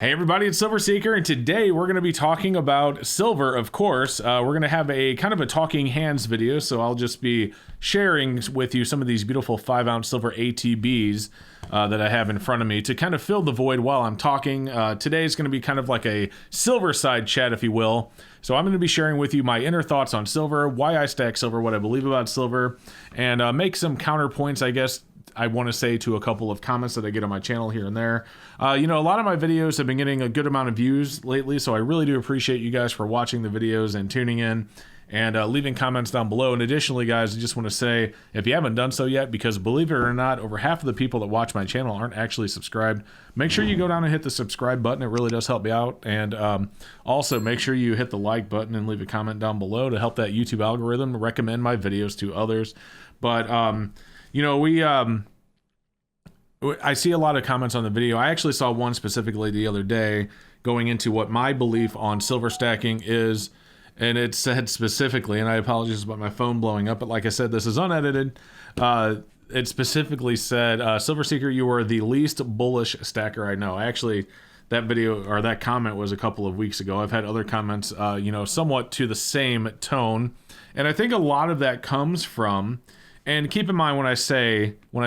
Hey everybody, it's Silver Seeker, and today we're going to be talking about silver, of course. We're going to have a kind of a talking hands video, so I'll just be sharing with you some of these beautiful 5-ounce silver ATBs that I have in front of me to kind of fill the void while I'm talking. Today is going to be kind of like a Silverside Chat, if you will. So I'm going to be sharing with you my inner thoughts on silver, why I stack silver, what I believe about silver, and make some counterpoints, I guess, I want to say to a couple of comments that I get on my channel here and there. A lot of my videos have been getting a good amount of views lately, so I really do appreciate you guys for watching the videos and tuning in and leaving comments down below. And additionally, guys, I just want to say, if you haven't done so yet, because believe it or not, over half of the people that watch my channel aren't actually subscribed, make sure you go down and hit the subscribe button. It really does help me out. And also make sure you hit the like button and leave a comment down below to help that YouTube algorithm recommend my videos to others. But I see a lot of comments on the video. I actually saw one specifically the other day going into what my belief on silver stacking is, and it said specifically, and I apologize about my phone blowing up, but like I said, this is unedited. It specifically said, Silver Seeker, you are the least bullish stacker I know. Actually, that video or that comment was a couple of weeks ago. I've had other comments, somewhat to the same tone, and I think a lot of that comes from. And keep in mind when I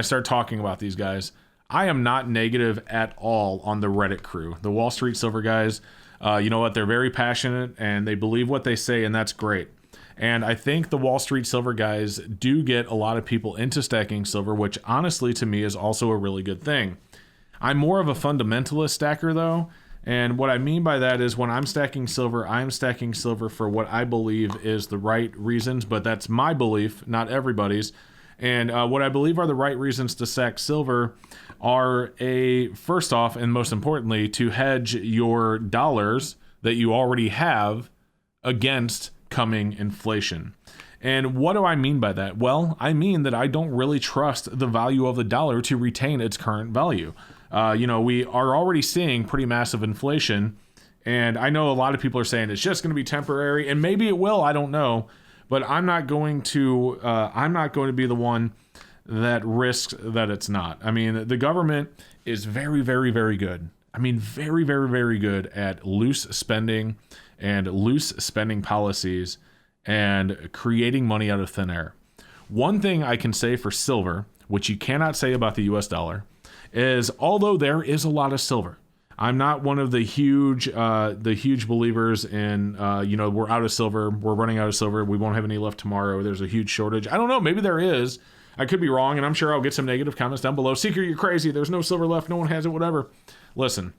start talking about these guys, I am not negative at all on the Reddit crew. The Wall Street Silver guys, you know what? They're very passionate and they believe what they say, and that's great. And I think the Wall Street Silver guys do get a lot of people into stacking silver, which honestly to me is also a really good thing. I'm more of a fundamentalist stacker though. And what I mean by that is when I'm stacking silver for what I believe is the right reasons, but that's my belief, not everybody's. And what I believe are the right reasons to stack silver are first off, and most importantly, to hedge your dollars that you already have against coming inflation. And what do I mean by that? Well, I mean that I don't really trust the value of the dollar to retain its current value. We are already seeing pretty massive inflation, and I know a lot of people are saying it's just going to be temporary, and maybe it will, I don't know. But I'm not going to be the one that risks that it's not. I mean, the government is very, very, very good. I mean, very, very, very good at loose spending and loose spending policies and creating money out of thin air. One thing I can say for silver, which you cannot say about the US dollar, is although there is a lot of silver, I'm not one of the huge believers in, we're out of silver, we're running out of silver, we won't have any left tomorrow, there's a huge shortage. I don't know, maybe there is. I could be wrong, and I'm sure I'll get some negative comments down below. Seeker, you're crazy, there's no silver left, no one has it, whatever. Listen,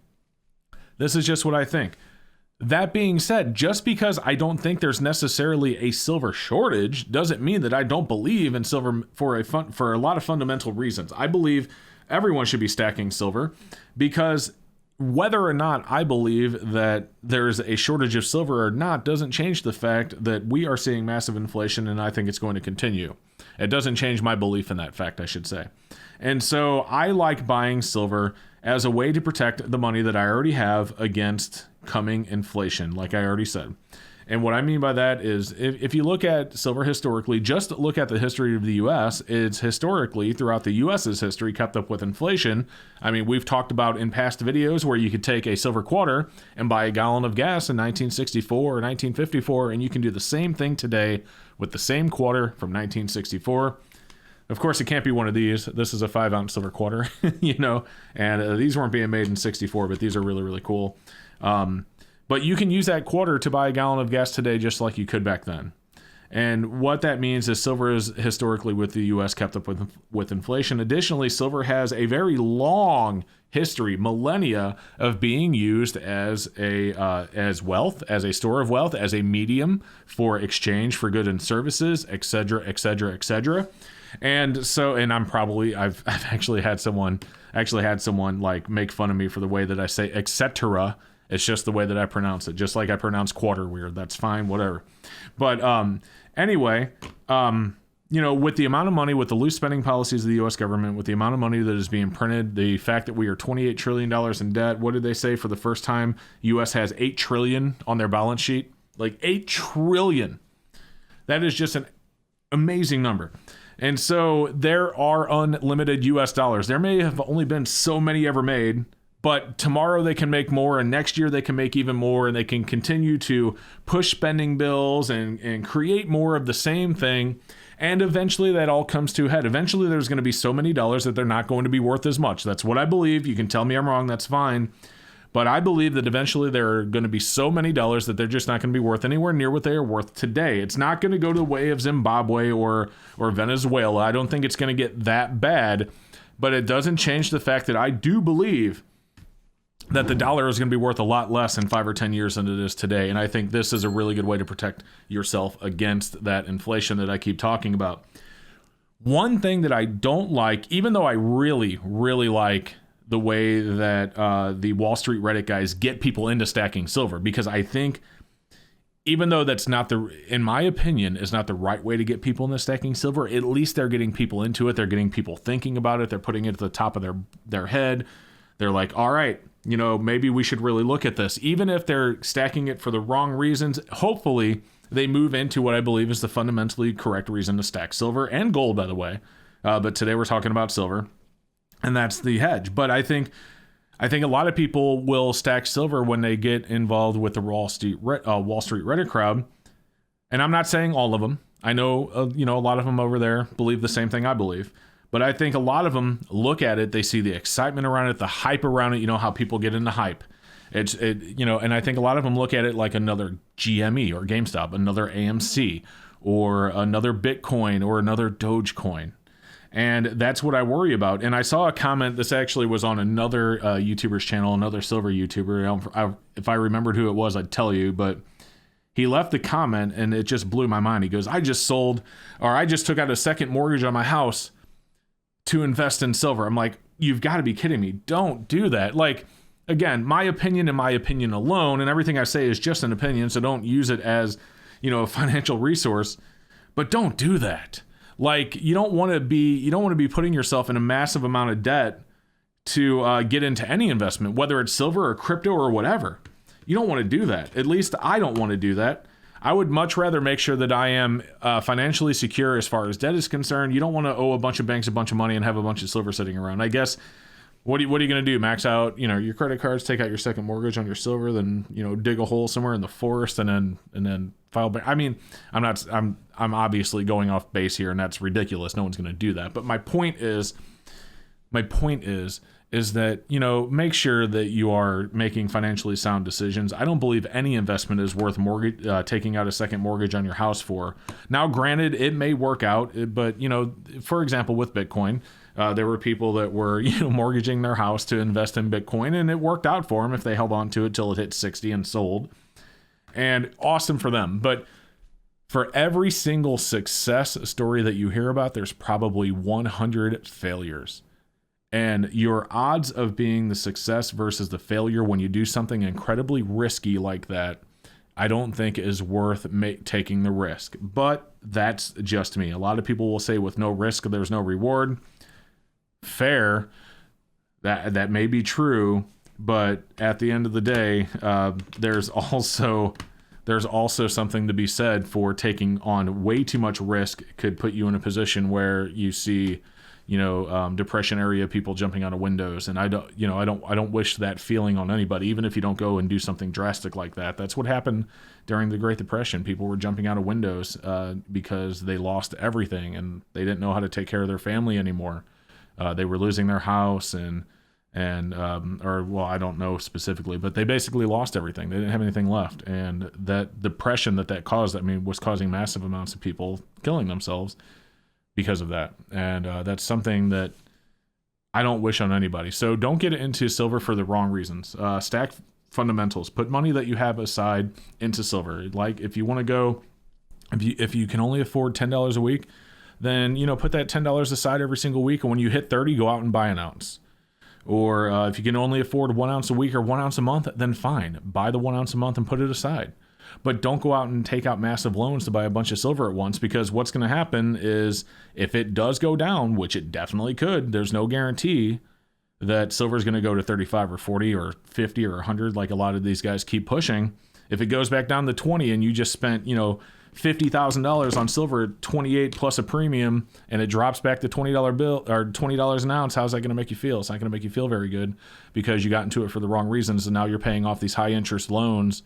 this is just what I think. That being said, just because I don't think there's necessarily a silver shortage doesn't mean that I don't believe in silver for a lot of fundamental reasons. I believe everyone should be stacking silver because whether or not I believe that there's a shortage of silver or not doesn't change the fact that we are seeing massive inflation, and I think it's going to continue. It doesn't change my belief in that fact, I should say. And so I like buying silver as a way to protect the money that I already have against coming inflation, like I already said. And what I mean by that is if you look at silver historically, just look at the history of the U.S., it's historically, throughout the U.S.'s history, kept up with inflation. I mean, we've talked about in past videos where you could take a silver quarter and buy a gallon of gas in 1964 or 1954, and you can do the same thing today with the same quarter from 1964. Of course, it can't be one of these. This is a 5-ounce silver quarter, and these weren't being made in 64, but these are really, really cool. But you can use that quarter to buy a gallon of gas today just like you could back then. And what that means is silver is historically with the U.S. kept up with inflation. Additionally, silver has a very long history, millennia, of being used as wealth, as a store of wealth, as a medium for exchange for goods and services, etc., etc., etc. And so, and I've actually had someone like make fun of me for the way that I say etc. It's just the way that I pronounce it, just like I pronounce quarter weird. That's fine, whatever. But anyway, with the amount of money, with the loose spending policies of the U.S. government, with the amount of money that is being printed, the fact that we are $28 trillion in debt, what did they say for the first time? U.S. has $8 trillion on their balance sheet. Like $8 trillion. That is just an amazing number. And so there are unlimited U.S. dollars. There may have only been so many ever made, but tomorrow they can make more, and next year they can make even more, and they can continue to push spending bills and create more of the same thing. And eventually that all comes to a head. Eventually there's going to be so many dollars that they're not going to be worth as much. That's what I believe. You can tell me I'm wrong. That's fine. But I believe that eventually there are going to be so many dollars that they're just not going to be worth anywhere near what they are worth today. It's not going to go the way of Zimbabwe or Venezuela. I don't think it's going to get that bad. But it doesn't change the fact that I do believe that the dollar is going to be worth a lot less in 5 or 10 years than it is today. And I think this is a really good way to protect yourself against that inflation that I keep talking about. One thing that I don't like, even though I really, really like the way that the Wall Street Reddit guys get people into stacking silver, because I think even though that's not in my opinion, is not the right way to get people into stacking silver, at least they're getting people into it. They're getting people thinking about it. They're putting it at the top of their head. They're like, all right, maybe we should really look at this. Even if they're stacking it for the wrong reasons, hopefully they move into what I believe is the fundamentally correct reason to stack silver and gold, by the way. But today we're talking about silver, and that's the hedge. But I think a lot of people will stack silver when they get involved with the Wall Street Reddit crowd. And I'm not saying all of them. I know, a lot of them over there believe the same thing I believe. But I think a lot of them look at it, they see the excitement around it, the hype around it, how people get into hype. And I think a lot of them look at it like another GME or GameStop, another AMC, or another Bitcoin, or another Dogecoin. And that's what I worry about. And I saw a comment, this actually was on another YouTuber's channel, another silver YouTuber. If I remembered who it was, I'd tell you, but he left the comment and it just blew my mind. He goes, I just took out a second mortgage on my house to invest in silver. I'm like, you've got to be kidding me. Don't do that. Like, again, my opinion and my opinion alone, and everything I say is just an opinion, so don't use it as, a financial resource, but don't do that. Like, you don't want to be putting yourself in a massive amount of debt to get into any investment, whether it's silver or crypto or whatever. You don't want to do that. At least I don't want to do that. I would much rather make sure that I am financially secure as far as debt is concerned. You don't want to owe a bunch of banks a bunch of money and have a bunch of silver sitting around. I guess, what are you going to do? Max out, your credit cards, take out your second mortgage on your silver, then, dig a hole somewhere in the forest and then file back. I mean, I'm obviously going off base here, and that's ridiculous. No one's going to do that. But my point is that, make sure that you are making financially sound decisions. I don't believe any investment is worth taking out a second mortgage on your house for. Now, granted, it may work out, but, for example, with Bitcoin, there were people that were, mortgaging their house to invest in Bitcoin, and it worked out for them if they held on to it till it hit 60 and sold. And awesome for them. But for every single success story that you hear about, there's probably 100 failures. And your odds of being the success versus the failure when you do something incredibly risky like that, I don't think is worth taking the risk. But that's just me. A lot of people will say with no risk, there's no reward. Fair. That may be true. But at the end of the day, there's also something to be said for taking on way too much risk. It could put you in a position where you see, depression area people jumping out of windows. And I don't wish that feeling on anybody, even if you don't go and do something drastic like that. That's what happened during the Great Depression. People were jumping out of windows because they lost everything and they didn't know how to take care of their family anymore. They were losing their house I don't know specifically, but they basically lost everything. They didn't have anything left. And that depression that caused, was causing massive amounts of people killing themselves because of that. And that's something that I don't wish on anybody. So don't get into silver for the wrong reasons. Stack fundamentals. Put money that you have aside into silver. Like if you want to go, if you can only afford $10 a week, then, put that $10 aside every single week. And when you hit 30, go out and buy an ounce. Or if you can only afford 1 ounce a week or 1 ounce a month, then fine. Buy the 1 ounce a month and put it aside. But don't go out and take out massive loans to buy a bunch of silver at once, because what's going to happen is if it does go down, which it definitely could, there's no guarantee that silver is going to go to 35 or 40 or 50 or 100 like a lot of these guys keep pushing. If it goes back down to 20 and you just spent, $50,000 on silver at 28 plus a premium, and it drops back to $20 bill or $20 an ounce, how's that going to make you feel? It's not going to make you feel very good, because you got into it for the wrong reasons, and now you're paying off these high interest loans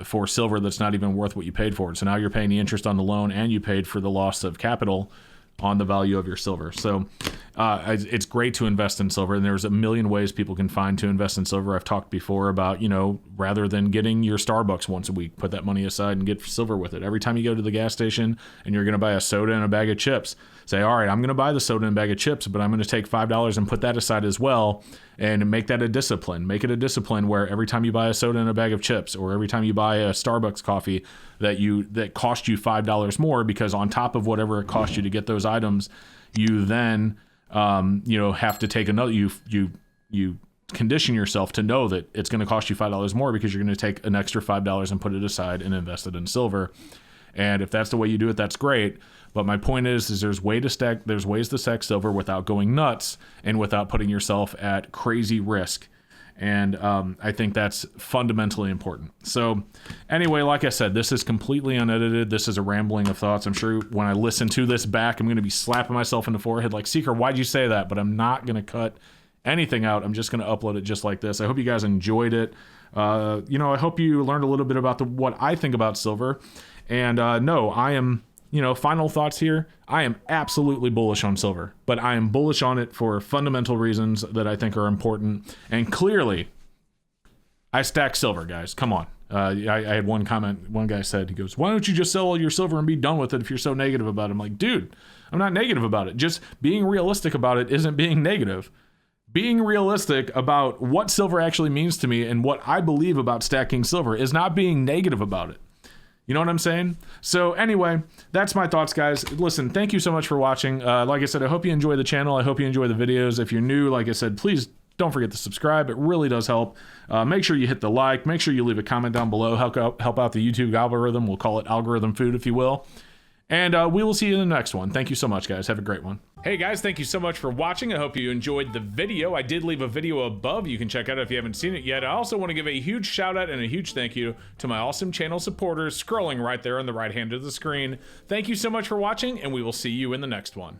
for silver that's not even worth what you paid for it. So now you're paying the interest on the loan, and you paid for the loss of capital on the value of your silver. So it's great to invest in silver, and there's a million ways people can find to invest in silver. I've talked before about, rather than getting your Starbucks once a week, put that money aside and get silver with it. Every time you go to the gas station and you're going to buy a soda and a bag of chips, say, all right, I'm going to buy the soda and bag of chips, but I'm going to take $5 and put that aside as well, and make that a discipline. Make it a discipline where every time you buy a soda and a bag of chips, or every time you buy a Starbucks coffee, that cost you $5 more, because on top of whatever it cost you to get those items, you then have to take another. You condition yourself to know that it's going to cost you $5 more, because you're going to take an extra $5 and put it aside and invest it in silver. And if that's the way you do it, that's great. But my point is there's ways to stack silver without going nuts and without putting yourself at crazy risk. And I think that's fundamentally important. So anyway, like I said, this is completely unedited. This is a rambling of thoughts. I'm sure when I listen to this back, I'm going to be slapping myself in the forehead like, Seeker, why'd you say that? But I'm not going to cut anything out. I'm just going to upload it just like this. I hope you guys enjoyed it. I hope you learned a little bit about what I think about silver. And no, I am... final thoughts here. I am absolutely bullish on silver, but I am bullish on it for fundamental reasons that I think are important. And clearly, I stack silver, guys. Come on. I had one comment. One guy said, he goes, why don't you just sell all your silver and be done with it if you're so negative about it? I'm like, dude, I'm not negative about it. Just being realistic about it isn't being negative. Being realistic about what silver actually means to me and what I believe about stacking silver is not being negative about it. You know what I'm saying? So anyway, that's my thoughts, guys. Listen, thank you so much for watching. Like I said, I hope you enjoy the channel. I hope you enjoy the videos. If you're new, like I said, please don't forget to subscribe. It really does help. Make sure you hit the like. Make sure you leave a comment down below. Help out the YouTube algorithm. We'll call it algorithm food, if you will. And we will see you in the next one. Thank you so much, guys. Have a great one. Hey guys, thank you so much for watching. I hope you enjoyed the video. I did leave a video above. You can check out if you haven't seen it yet. I also want to give a huge shout out and a huge thank you to my awesome channel supporters scrolling right there on the right hand of the screen. Thank you so much for watching, and we will see you in the next one.